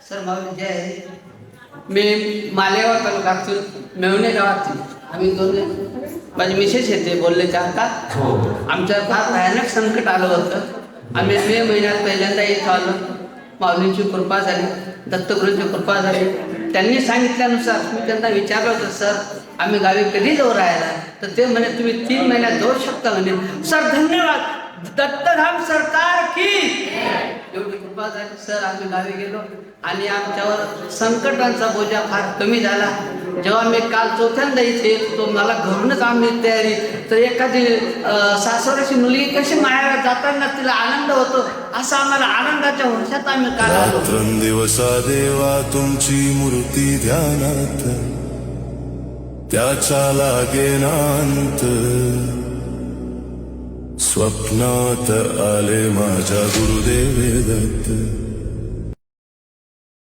Sir माऊली जे आहे मी मालेगाव तालुक्यातून मेवणे गावातील आम्ही दोन माझे मिसेस येते बोलले चाहतात. आमच्या फार भयानक संकट आलं होतं. आम्ही मे महिन्यात पहिल्यांदा इथं आलो. माऊलींची कृपा झाली, दत्तगुरूंची कृपा झाली. त्यांनी सांगितल्यानुसार मी त्यांना विचारलं होतं, सर आम्ही गावी कधी जाऊ राहायला? तर ते म्हणे तुम्ही 3 महिन्यात जाऊ शकता म्हणे. सर धन्यवाद, दत्तधाम सरकार की एवढी कृपा झाली. सर आम्ही गावी गेलो आणि आमच्यावर संकटांचा बोजा फार कमी झाला. जेव्हा मी काल 4थ्यांदा इथे येत होतो, मला घरूनच आम्ही तयारी तर एखादी सासवड्याची मुलगी कशी माहेरात जाताना तिला आनंद होतो, असा आम्हाला आनंदाच्या वर्षात आम्ही काल आलो. रात्रंदिवसा देवा तुमची मूर्ती ध्यानात, त्याचा लागेनांत. स्वप्नात आले माझ्या गुरुदेव दत्त.